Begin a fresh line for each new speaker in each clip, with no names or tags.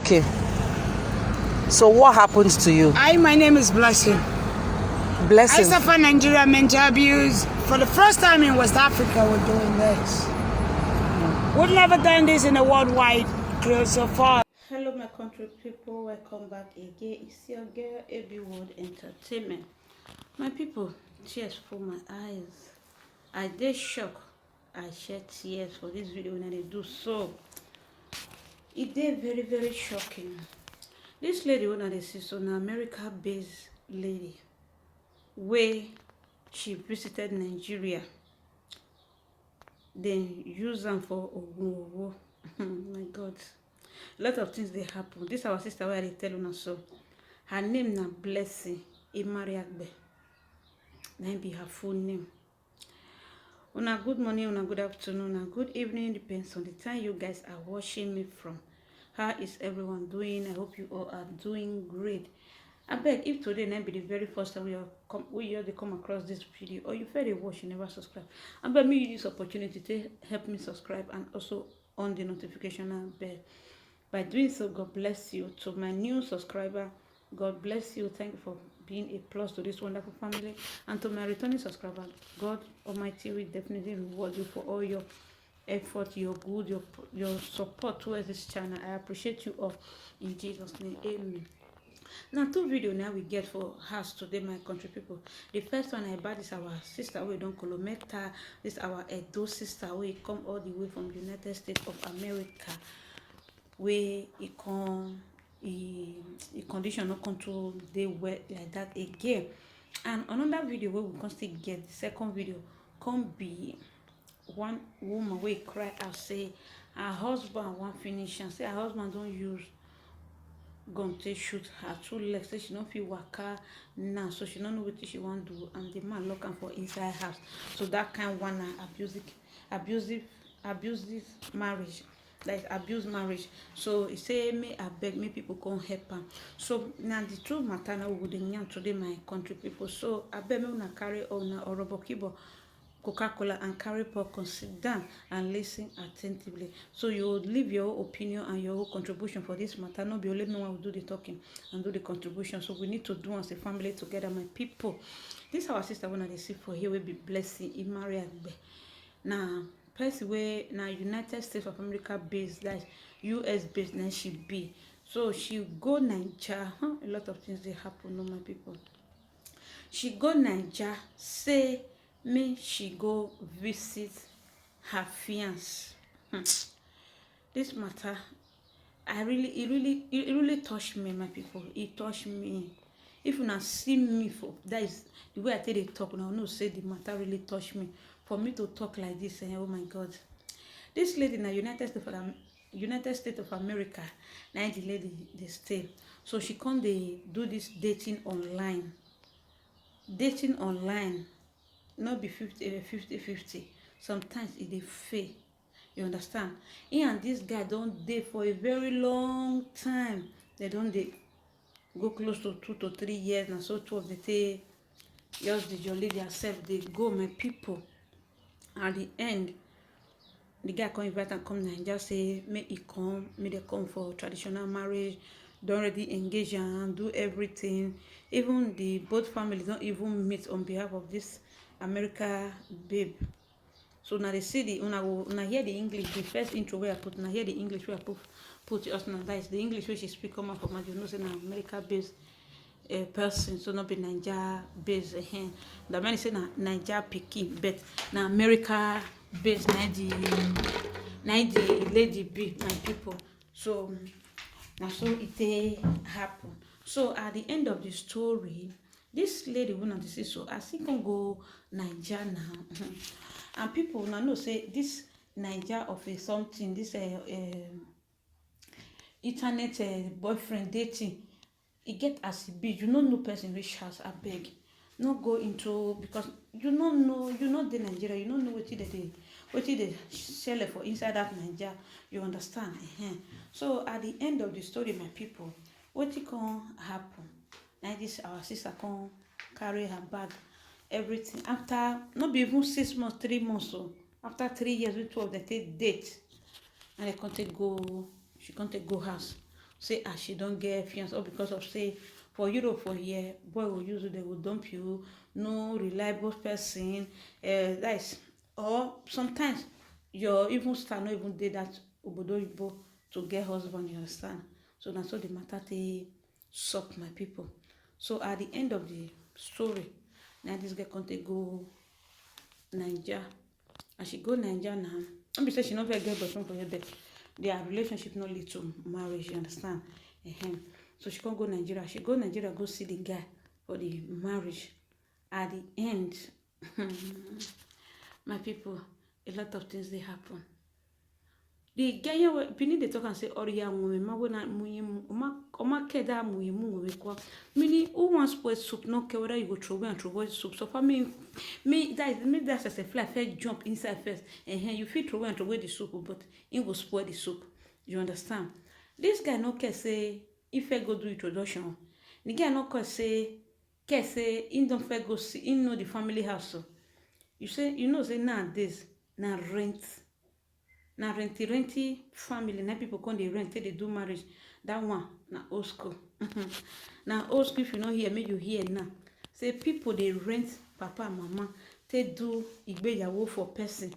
Okay. So what happened to you?
My name is Blessing.
Blessing.
I suffer Nigerian mental abuse. For the first time in West Africa, we're doing this. We've never done this in a worldwide crew so far.
Hello, my country people. Welcome back again. It's your girl, AB World Entertainment. My people, tears for my eyes. I did shock. I shed tears for this video when I do so. It did very, very shocking. This lady, when I see so an America-based lady, where she visited Nigeria, then use them for Ogun. My God. A lot of things they happen. This our sister where they tell una so. Her name na Blessing Imariagbe. That be her full name. Una good morning, una good afternoon, una good evening, depends on the time you guys are watching me from. How is everyone doing? I hope you all are doing great. I beg, if today na be the very first time we come across this video, or you fairly watch, you never subscribe, I beg me use this opportunity to help me subscribe and also on the notification bell. By doing so, God bless you. To my new subscriber, God bless you. Thank you for being a plus to this wonderful family. And to my returning subscriber, God Almighty will definitely reward you for all your effort, your good, your support towards this channel. I appreciate you all in Jesus' name. Amen. Now, two video now we get for us today, my country people. The first one I bought is our sister we don't call Meta. This is our Edo sister we come all the way from United States of America. Where he condition not control they were like that again. And another video where we can still get the second video can be one woman where cry out say her husband won't finish and say her husband don't use gun to shoot her two legs, say she don't feel waka now, so she don't know what she want to do, and the man lock am for inside house. So that kind one abusive marriage, like abuse marriage. So he say me I beg me people come help am. So now the two matter now we go dey yarn today, my country people. So I beg me una carry on na orobokibo Coca-Cola and carry popcorn, sit down and listen attentively. So you will leave your opinion and your contribution for this matter. Not be only no one will do the talking and do the contribution. So we need to do as a family together, my people. This our sister when they see for here will be Blessing Imariagbe. Now, person where now United States of America based, that US based, now she be. So she go Nigeria. A lot of things they happen, no my people. She go Nigeria, say me she go visit her fiance. This matter, it really touched me, my people. It touched me. If you not see me for that is the way I tell they talk now, no say the matter really touched me. For me to talk like this, oh my God. This lady in the United States of America, now the lady they stay. So she come they do this dating online. Dating online. Not be 50-50. Sometimes it dey fail. You understand? He and this guy don't date for a very long time. They don't dey go close to 2 to 3 years. And so two of the day just the jolly themselves they go, my people. At the end, the guy come invite and come and just say make he come, may they come for traditional marriage. Don't already engage and do everything. Even the both families don't even meet on behalf of this America babe. So now they see the una hear the English, the first intro where I put now hear the English where I put us now, that is the English where she speak come out from my, you know, say na America based person, so not be Nigeria based. The man say na Nigeria pikin, but na America based, na the lady be, my people. So now so it happen. So at the end of the story, this lady will not see, so I think can go Nigeria now. And people now know say this Nigeria of a something, this internet boyfriend dating, it get as it be. You don't know person which house, I beg. Not go into, because you don't know, you know the Nigeria, you don't know what they sell for inside that Nigeria. You understand? So at the end of the story, my people, what it can happen? Now this our sister can carry her bag, everything. After not be even 6 months, 3 months, so after 3 years, we 12 they take date, and they can't take go. She can't take go house. say as she don't get fiance, or because of say for Europe for here boy will use you, they will dump you, no reliable person, that is, or sometimes your even star no even dey that obodo oyibo to get husband, you understand. So na so the matter they suck, my people. So at the end of the story, now this girl can't go Niger. And she go Niger now. And be say she not very get boyfriend for her there. Their relationship not lead to marriage, you understand? So she can't go Nigeria. She go Nigeria, go see the guy for the marriage. At the end, my people, a lot of things they happen. The guy Benin they talk and say, "Oriya muwe ma wona muye oma keda muye muwe kwa." Meaning, who wants spoil soup? No care whether you go throw away and throw away soup. So for me that's as a fly first jump inside first, and you feel throw away and throw away the soup, but it go spoil the soup. You understand? This guy no care say if I go do introduction. The guy no care say he don't fair go see, he know the family house. So you say nowadays na rent. Na renty family, na people come they rent till they do marriage. That one na old school. Now old school, if you know here, make you hear now. Say people they rent papa and mama, they do igbeyawo for person.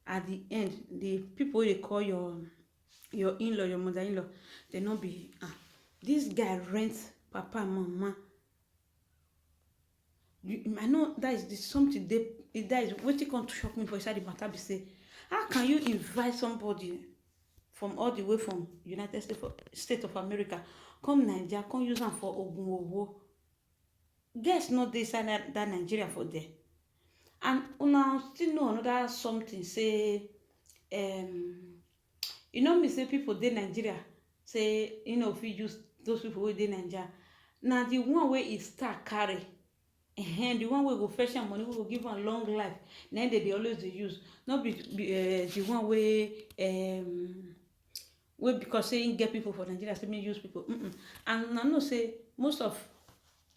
At the end, the people they call your in-law, your mother-in-law, they not be this guy rents papa and mama. I know that is something that is what you come to shock me for inside the matter. Be say, how can you invite somebody from all the way from United States of America come Nigeria, come use them for ogun? Guess not this and that Nigeria for there. And una still know another something say, you know me say people dey Nigeria say, if you use those people wey dey Nigeria, now the one way is start carry. And the one way go fetch am money, we go give am long life. Now they always they use, not be the one way because saying get people for Nigeria, say me use people. And I know say most of,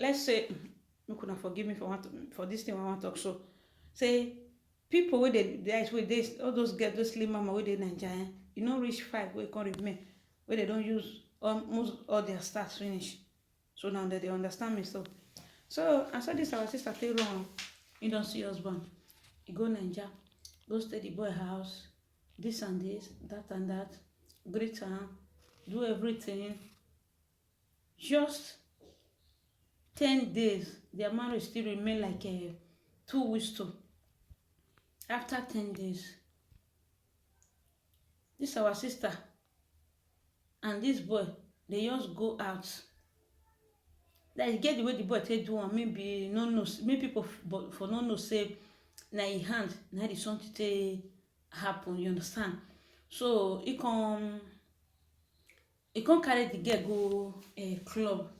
let's say, you could not forgive me for this thing I want to talk. So say people where they all those get those slim mama where they Nigeria, you know reach 5 where can remain where they don't use almost all their stars finish. So now that they understand me So I saw this our sister tell wrong. You don't see husband. You go Nigeria, go stay the boy house, this and this, that and that, greet her, do everything. Just 10 days, their marriage still remain like 2 weeks too. After 10 days, this our sister and this boy, they just go out. Like get the way the boy take do one, maybe maybe people for no say na in hand, na the something take happen, you understand? So he can carry the girl go a club.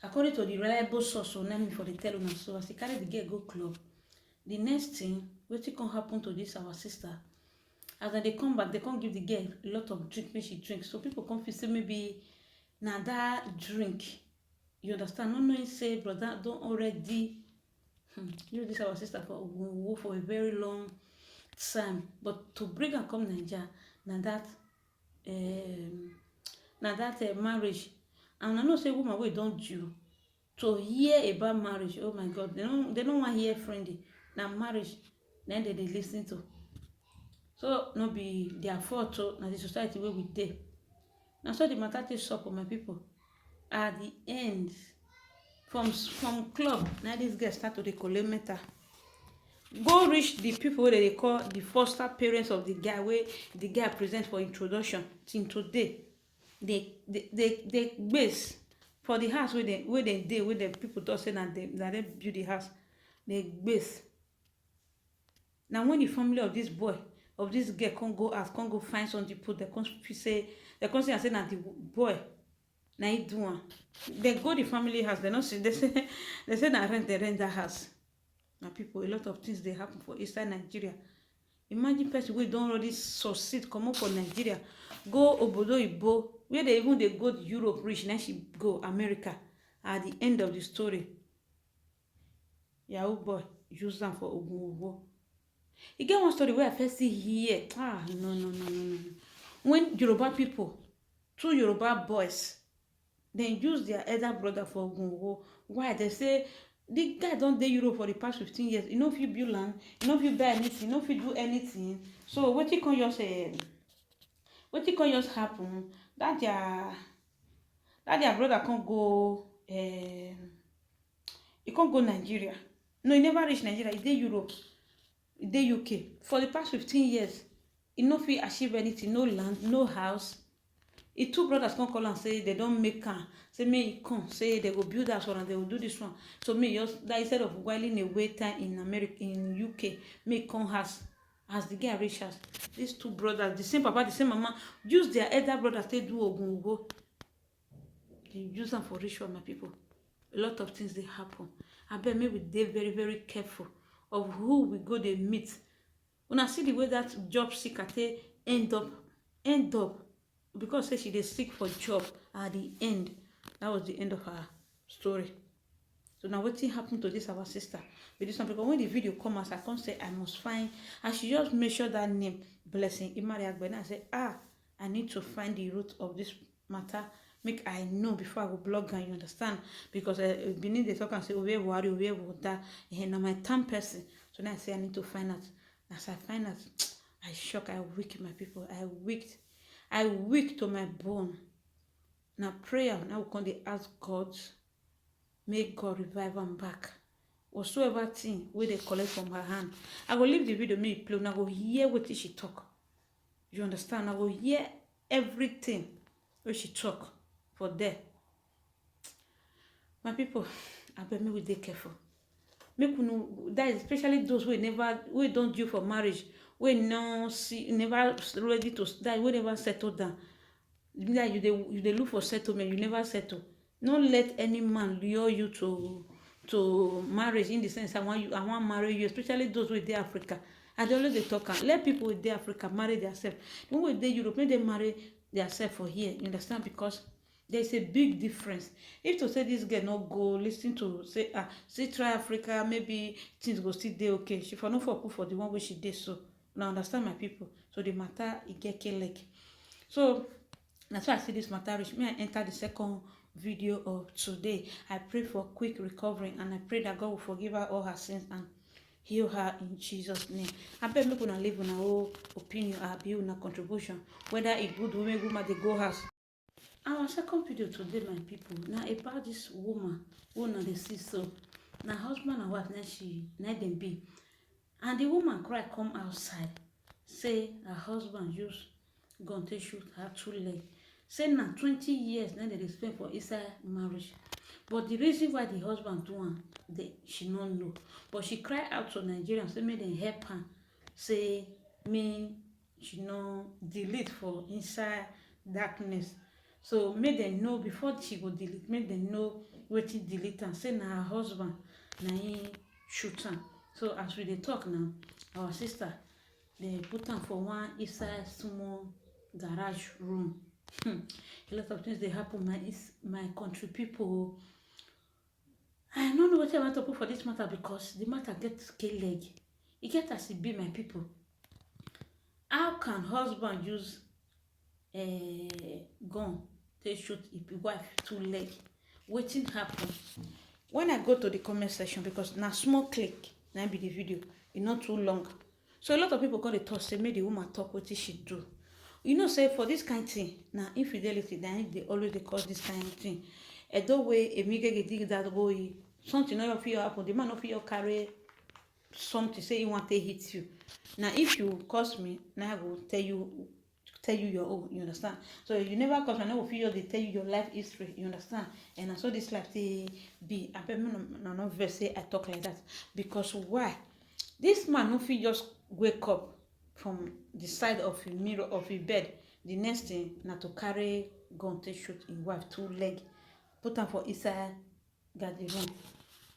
According to the reliable source, so name for the tell una. So as he carry the girl go club, the next thing wetin can happen to this our sister, as they come back, they can't give the girl a lot of drink when she drinks. So people come feel say maybe na that drink. You understand? Not knowing say brother don't already this our sister for a very long time. But to bring her come Nigeria, now that marriage. And I know say woman we don't do to hear about marriage. Oh my God, they don't want to hear friendly. Now marriage, then they listen to. So no be their fault. So now the society where we dey. Now so the matter is up for my people. At the end, from club, now this girl start to dey collect metal. Go reach the people that they call the foster parents of the guy, where the guy present for introduction till today. They base for the house where the people talk say that they build the house. They base. Now when the family of this boy, of this girl can't go out, can't go find some people, they can't say and say that the boy na he do one. They go the family house, they not see, they say that they rent that house. Now people, a lot of things they happen for inside Nigeria. Imagine person wey don't already succeed come up for Nigeria, go obodo oyibo, where they go to Europe reach, then she go America. At the end of the story, Yahoo boy use them for ogun. You get one story where I first see here. No. When Yoruba people, 2 Yoruba boys, dem use their elder brother for ogun. Why? They say the guy don dey Europe for the past 15 years. You no fit build land, you no fit buy anything, you no fit do anything. So wetin come just happen? That their brother can't go. He can't go Nigeria. No, he never reach Nigeria. He dey Europe. He dey UK for the past 15 years. He no fit achieve anything. No land, no house. His two brothers come call and say they don't make am. Say me he come. Say they go build house one and they will do this one. So me just that instead of whiling away time in America, in UK, me come house. As the guy reach house, these two brothers, the same papa, the same mama, use their elder brothers to do ogun ugo. They use them for ritual, my people. A lot of things they happen. I bet maybe they very, very careful of who we go they meet. When I see the way that job seeker they end up because say she dey seek for job at the end. That was the end of her story. So now wetin happen to this our sister? With this one, because when the video come out, I can't say I must find. I should just make sure that name Blessing Imari Agbena. I say I need to find the root of this matter. Make I know before I go blog and you understand, because beneath they talk and say we worry, we water, and now my time person. So now I say I need to find out. As I find out, I shock, I weak my people. I weak to my bone. Now prayer, now we can ask God, make God revive them back. Whatsoever thing where they collect from her hand. I will leave the video, me play, and I will hear what she talk. You understand? I will hear everything where she talk for there. My people, I bet me we dey careful. Make we know that is especially those we don't due for marriage, we no see never ready to die, we never settle down. That you they look for settlement, you never settle. Don't let any man lure you to marriage in the sense I want to marry you, especially those with the Africa. I don't let they talk. Let people with the Africa marry themselves. When with the Europe, they marry themselves for here. You understand? Because there's a big difference. If to say this girl not go listen to say see try Africa, maybe things go still dey okay. She for no for put for the one where she did so. Now understand my people. So the matter it get like. So that's why I see this matter reach me. I enter the second video of today. I pray for quick recovery and I pray that God will forgive her all her sins and heal her in Jesus' name. I bet me gonna live on our own opinion, our view, our contribution. Whether it good woman they go house. Our second video today, my people, now about this woman who now they see so. Now husband and wife now them be. And the woman cry come outside. Say her husband use gun to shoot her 2 legs. Say now 20 years now they spend for inside marriage. But the reason why the husband do one, she don't know. But she cried out to Nigerians, say make them help her. Say me, she no delete for inside darkness. So make them know before she go delete, make them know wetin delete and say na her husband na him shoot am. So as we dey talk now, our sister they put am for one inside small garage room. A lot of things they happen. My country people. I don't know what I want to put for this matter because the matter gets scale leg. It get as it be, my people. How can husband use a gun to shoot his wife 2 legs? Wetin happen? When I go to the comment section, because now small click, now be the video, it's not too long. So a lot of people gonna talk, say make the woman talk what she do. You know, say for this kind of thing, now infidelity, then they always they cause this kind of thing. And the way a nigga dig that way, something not feel happen, the man not feel carry something, say he want to hit you. Now if you cause me, now I will tell you your own, you understand? So if you never cause me, I will feel they tell you your life history, you understand? And I saw this life they be. I bet me no verse say I talk like that. Because why? This man no feel just wake up from the side of the mirror of his bed. The next thing na to carry gun to shoot his wife 2 legs, put them for inside garden room.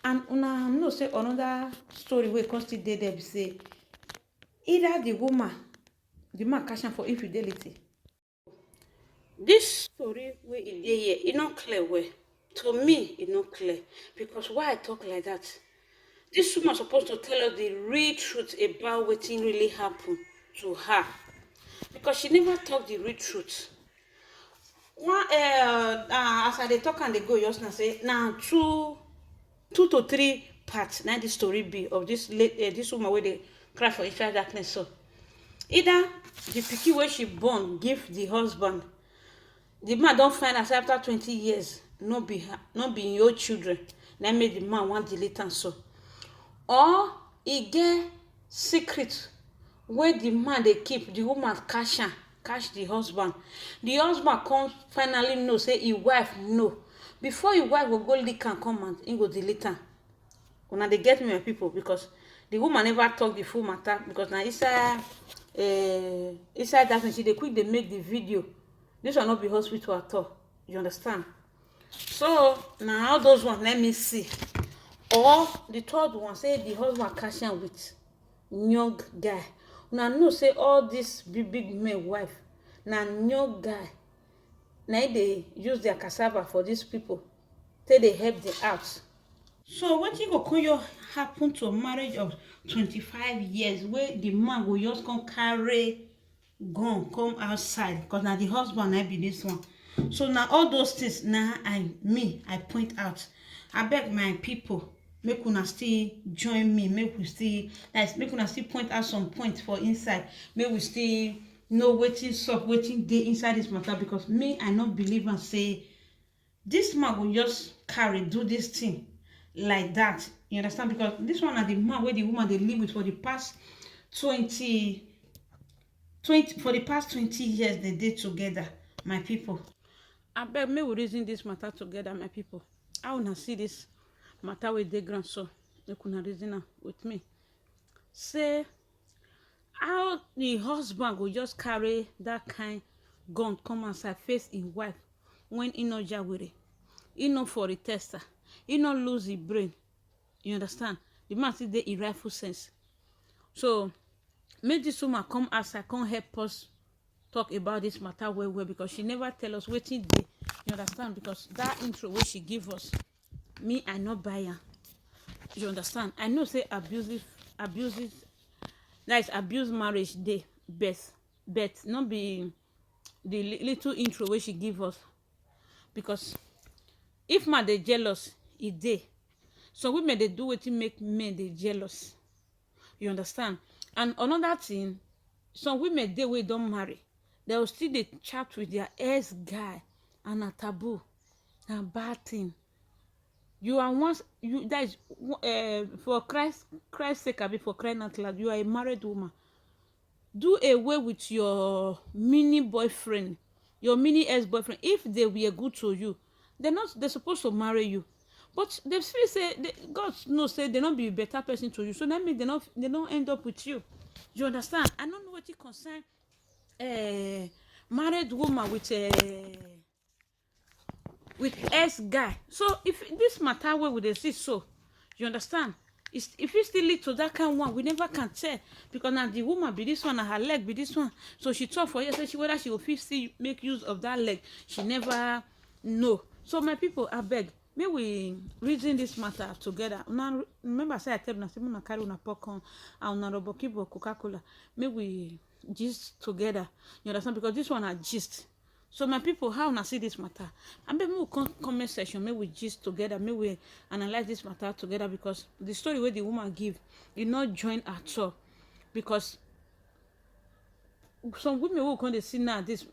And una know say another story where constantly dey there be say either the man catch am for infidelity. This story where in dey here, it not clear well. To me, it not clear. Because why I talk like that? This woman supposed to tell us the real truth about what really happened to her. Because she never talked the real truth. one as I dey talk and dey go just now say na two to three parts na this story be of this woman wey dey cry for inside darkness. So either the pikin wey she born give the husband, the man don find out after 20 years no be im own children na make the man wan delete am. So or e get secret wey the man dey keep, the woman catch the husband come finally know say im wife know before im wife go leak am come out, im go delete am. Una dey get me, my people, because the woman never talk the full matter, because na inside that one she dey quick dey make the video. This one no be hospital at all, you understand? So na all those ones let me see. Or the third one say the husband catch am with young guy. Una know say all these big men wife na young guy na dey use their cassava for these people take dey help them out. So wetin go come happen to marriage of 25 years wey the man go just come carry gun come outside, because na the husband na be this one. So na all those things na I point out. Abeg my people, make una still join me, make una still point out some points for inside, make we still know wetin sup, wetin dey inside this matter, because me I no believe am say this man go just carry do this thing like that, you understand? Because this one na the man wey the woman dey live with for the past 20 years. They dey together, my people. Abeg make we reason this matter together, my people. How una see this matter wey dey ground, so make una reason am with me. Say how the husband go just carry that kind gun come outside face im wife when e no jawere, e no for a tester, e no lose his brain, you understand? The man still dey in rightful sense. So make this woman come outside, come help us talk about this matter well, because she never tell us wetin dey, you understand? Because that intro wey she give us, me I no buy am, you understand? I know say abusive that is abuse marriage dey best, but not be the little intro wey she give us. Because if man dey jealous, e dey. So women dey do wetin make men dey jealous, you understand? And another thing, some women dey wey don marry, they will still dey chat with their ex guy, and na taboo, na bad thing. You are once, that is for Christ sake, abi for crying out loud, you are a married woman. Do away with your mini boyfriend, your mini ex-boyfriend. If they were good to you, they're supposed to marry you. But they feel say God knows say they not be a better person to you, so that means they don't end up with you. You understand? I don't know what it concern married woman with ex guy. So if this matter where would they see, so you understand? If it still lead to that kind of one, we never can tell, because now the woman be this one and her leg be this one. So she talk for years, so whether she will still make use of that leg, she never know. So my people, I beg, may we reason this matter together. Now remember I said I tell you, say na carry una popcorn and una robokibo Coca-Cola. May we gist together, you understand? Because this one are gist. So my people, how una see this matter? And then we will comment section, may we gist together, may we analyze this matter together, because the story where the woman give, it not join at all. Because some women will come to see now this,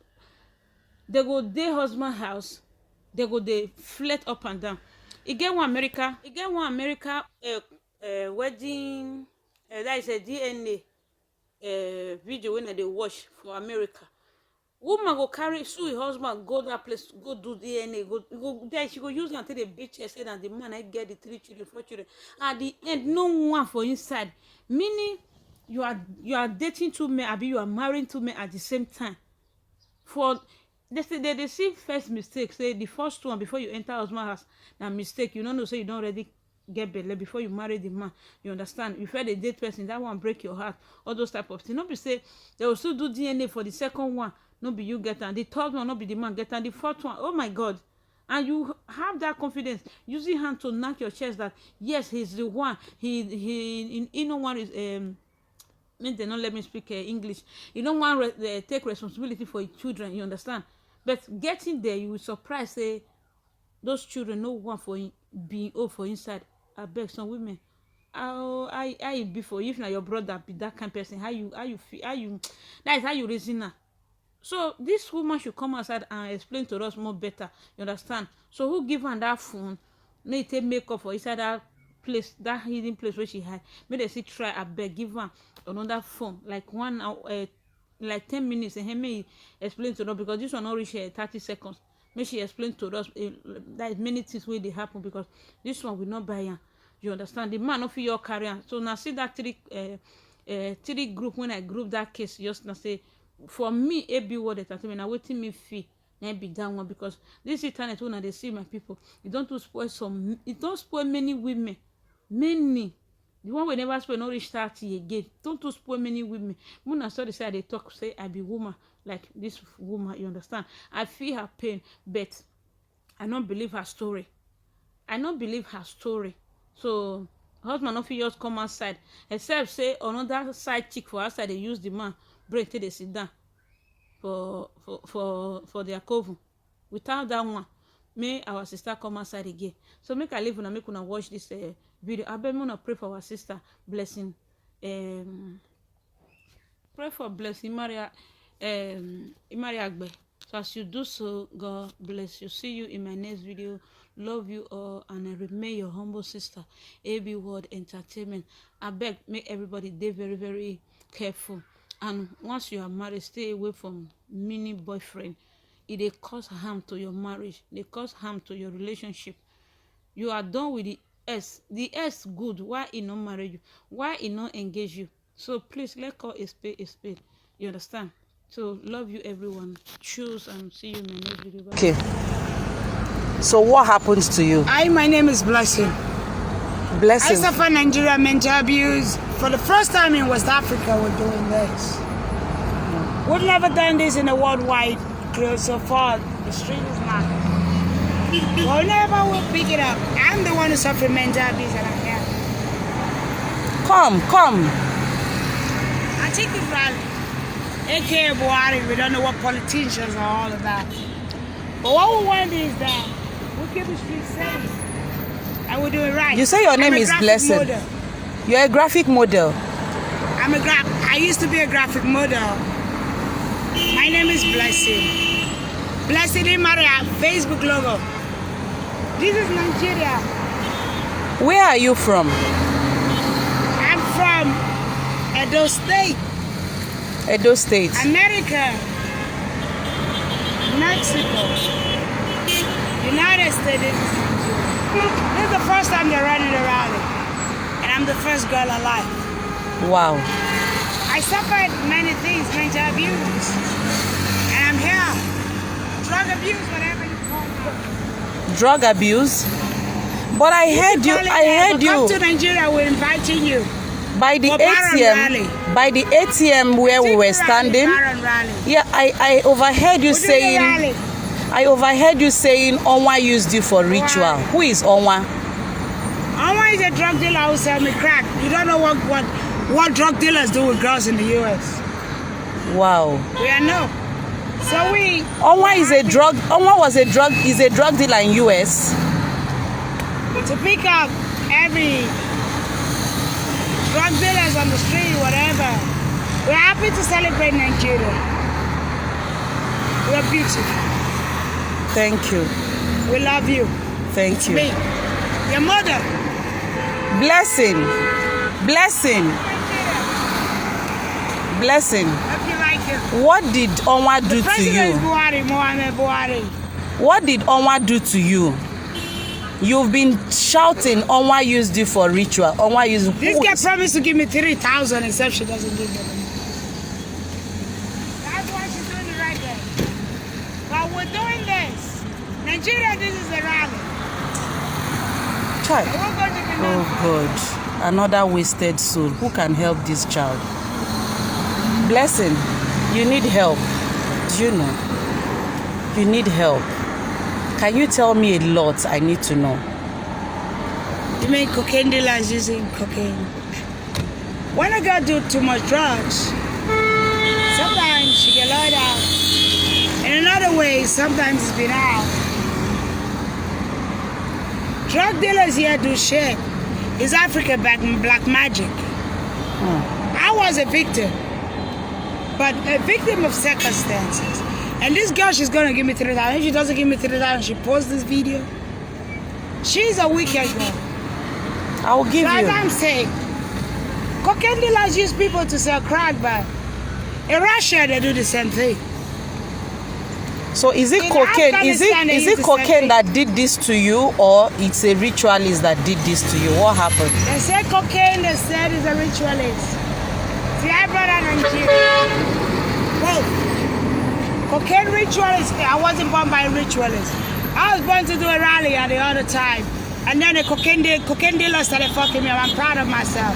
they go their husband house, they go they flirt up and down. It get one America wedding, that is a DNA video when they watch for America. Woman go carry sue her husband, go that place, go do DNA, go there. She go use it until the bitch said that the man I get the 3 children, 4 children. At the end, no one for inside. Meaning you are dating 2 men, abi you are marrying 2 men at the same time. For they say they see first mistake. Say the first one before you enter husband house, na mistake. You don't know, say you don't already get belle before you marry the man. You understand? You feel the date person, that one break your heart. All those type of things. Not be say they will still do DNA for the second one. No be you get and the third one, no be the man get and the fourth one. Oh my God! And you have that confidence, using hand to knock your chest that yes, he's the one. He no one is means they don't let me speak English. You don't want take responsibility for your children. You understand? But getting there, you will surprise say those children no one for being old for inside. I beg some women. How you be for you if na your brother be that kind of person? How you feel? How you that is how you reason now. So this woman should come outside and explain to us more better. You understand? So who give her that phone? Make take makeup for inside that place, that hidden place where she had. Make they see try. I beg give her another phone like 1 hour, like 10 minutes, and me explain to us because this one not reach 30 seconds. Make she explain to us that is many things where they happen because this one will not buy her. You understand? The man of your career. So now see that three group when I group that case just now say for me AB World Entertainment now waiting me fee be that one because this internet when they see my people it don't spoil some it don't spoil many women many the one we never spoil no reach 30 again don't spoil many women when I saw the side they talk say I be woman like this woman you understand I feel her pain but I don't believe her story so husband of yours come outside except say another side chick for outside they use the man brain till they sit down for their coven. Without that one, may our sister come outside again. So make I leave and make una watch this video. I beg una pray for our sister blessing. Pray for blessing Maria Agbe. So as you do so, God bless you. See you in my next video. Love you all and I remain your humble sister, AB World Entertainment. I beg make everybody they very, very careful. And once you are married, stay away from mini boyfriend. They cause harm to your marriage. They cause harm to your relationship. You are done with the S. The S good. Why it not marry you? Why it not engage you? So please let call a spade a spade. You understand? So love you everyone. Choose and see you in my next video. Bye.
Okay. So what happens to you?
My name is Blessing.
Blessing.
I suffer Nigerian mental abuse. For the first time in West Africa, we're doing this. We've never done this in a worldwide crew so far. The street is not. Whenever we pick it up, I'm the one who suffers mental abuse and I'm here.
Come.
I take the rally. AKA Buhari, we don't know what politicians are all about. But what we want is that we keep the street safe. And we do it right.
You say your name is Blessing.
Model.
You're a graphic model.
I used to be a graphic model. My name is Blessing. Blessing Maria, Facebook logo. This is Nigeria.
Where are you from?
I'm from Edo State.
Edo State.
America. Mexico. United States. This is the first time they're running a rally. And I'm the first girl alive.
Wow.
I suffered many things, mental abuse. And I'm here. Drug abuse, whatever you call it.
Drug abuse? But I heard you.
Come to Nigeria, we're inviting you.
By the ATM. By the ATM where we were standing. Yeah, I overheard you saying. I overheard you saying Onwa used you for ritual.
Wow.
Who is Onwa?
Onwa is a drug dealer who sells me crack. You don't know what drug dealers do with girls in the US.
Wow.
We are no. So
Onwa is a drug dealer in US.
To pick up every drug dealers on the street, whatever. We're happy to celebrate Nigeria. We're beautiful.
Thank you.
We love you.
Thank you.
Me, your mother.
Blessing.
Hope you like it.
What did Onwa do to
President
you?
Buhari, Mohamed Buhari.
What did Onwa do to you? You've been shouting Onwa used you for ritual. Onwa used.
This girl promised to give me 3,000 except she doesn't give me. That's why she's doing the right thing. But we're doing this. Nigeria, this is a rally.
Child.
We're going to be
Oh God, another wasted soul. Who can help this child? Blessing, you need help. Do you know? You need help. Can you tell me a lot I need to know?
You mean cocaine dealers using cocaine? When a girl do too much drugs, sometimes she get lied out. In another way, sometimes it's been out. Drug dealers here do shit. It's Africa black magic. I was a victim, but a victim of circumstances. And this girl, she's gonna give me $3,000. If she doesn't give me $3,000, she posts this video. She's a wicked girl.
I will give
So
you.
as I'm saying, cocaine dealers use people to sell crack, but in Russia they do the same thing.
So is it
In
cocaine?
Afghanistan, they
Is
use
it
the same
cocaine
thing.
that did this to you, or it's a ritualist that did this to you? What happened?
They say cocaine, they said is a ritualist. See, I brought out Nigeria. Both. Cocaine ritualist, I wasn't born by a ritualist. I was born to do a rally at the other time. And then the cocaine dealer started fucking me up. I'm proud of myself.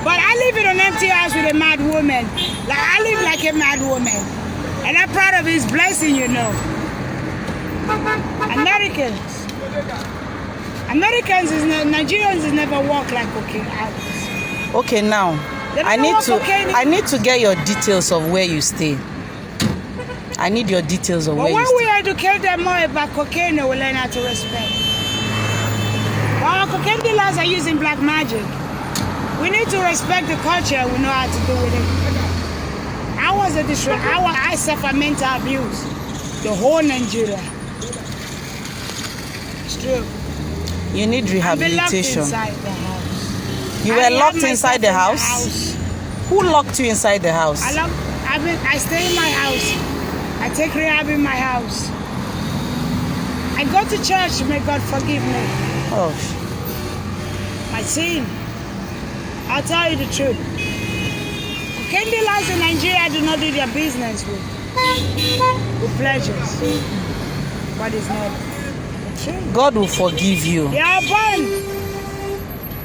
But I live in an empty house with a mad woman. Like, I live like a mad woman. And I'm proud of his blessing, you know. Nigerians never walk like cocaine addicts.
Okay, now
They don't
I
know
need
what
to
cocaine is.
I need to get your details of where you stay. I need your details of
But
where
when
you
we
stay.
educate them more about cocaine, they will learn how to respect. Our cocaine dealers are using black magic. We need to respect the culture. We know how to do with it. I suffer mental abuse. The whole Nigeria. It's true.
You need
I've been locked
rehabilitation.
inside the house.
You
I
were
locked
locked
myself
inside
in
the house? Who locked you inside the house?
I stay in my house. I take rehab in my house. I go to church. May God forgive me.
Oh,
My sin. I'll tell you the truth. Cocaine dealers in Nigeria do not do their business with pleasures. But it's not true.
God will forgive you.
They are born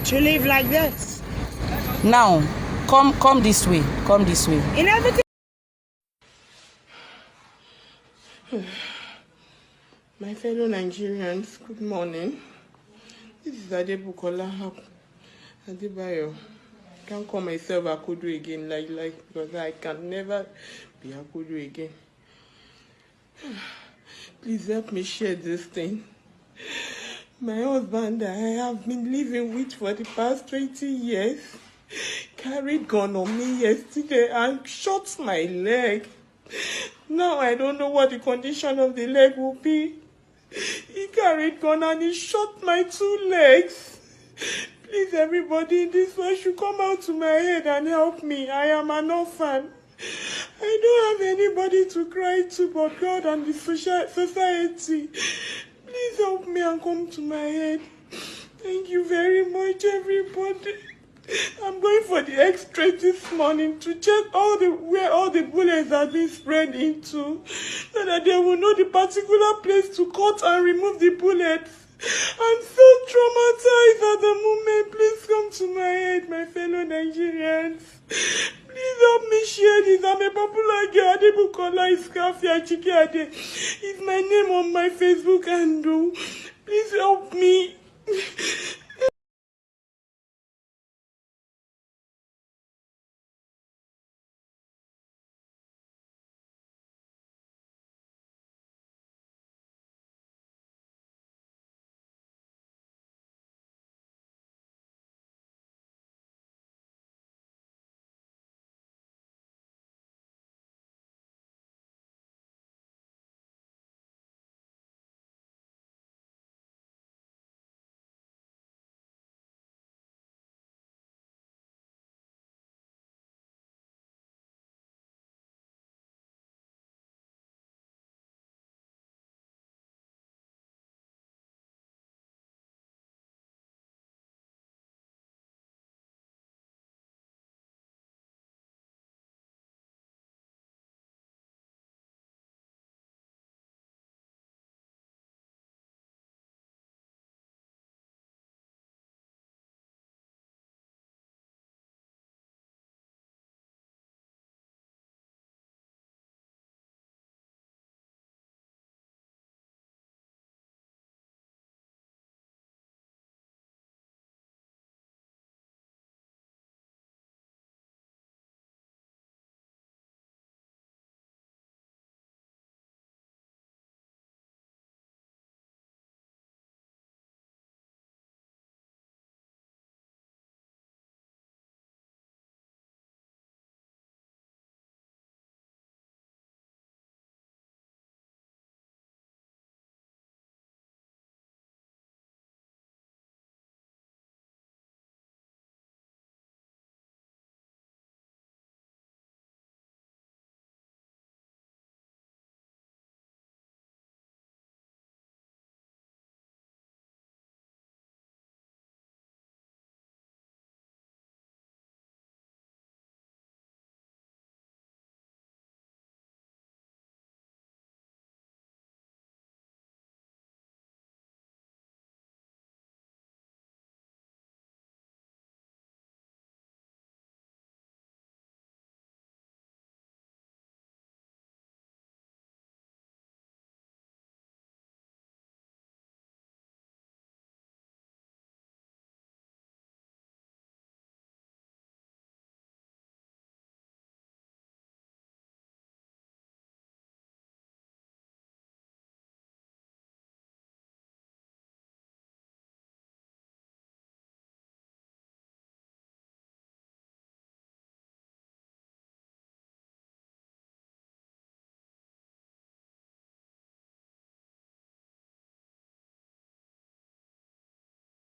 to live like this.
Now, come this way. Come this way.
In everything.
My fellow Nigerians, good morning. This is Adebukola Adebayo. I can't call myself Akudu again, like because I can never be Akudu again. Please help me share this thing. My husband that I have been living with for the past 20 years carried gun on me yesterday and shot my leg. Now I don't know what the condition of the leg will be. He carried gun and he shot my 2 legs. Please, everybody in this world should come out to my aid and help me. I am an orphan. I don't have anybody to cry to but God and the society. Please help me and come to my aid. Thank you very much, everybody. I'm going for the X-ray this morning to check where all the bullets have been spread into, so that they will know the particular place to cut and remove the bullets. I'm so traumatized at the moment. Please come to my aid, my fellow Nigerians. Please help me share this. I'm a popular girl. Adebukola Iskafia Chikiade is my name on my Facebook handle. Please help me.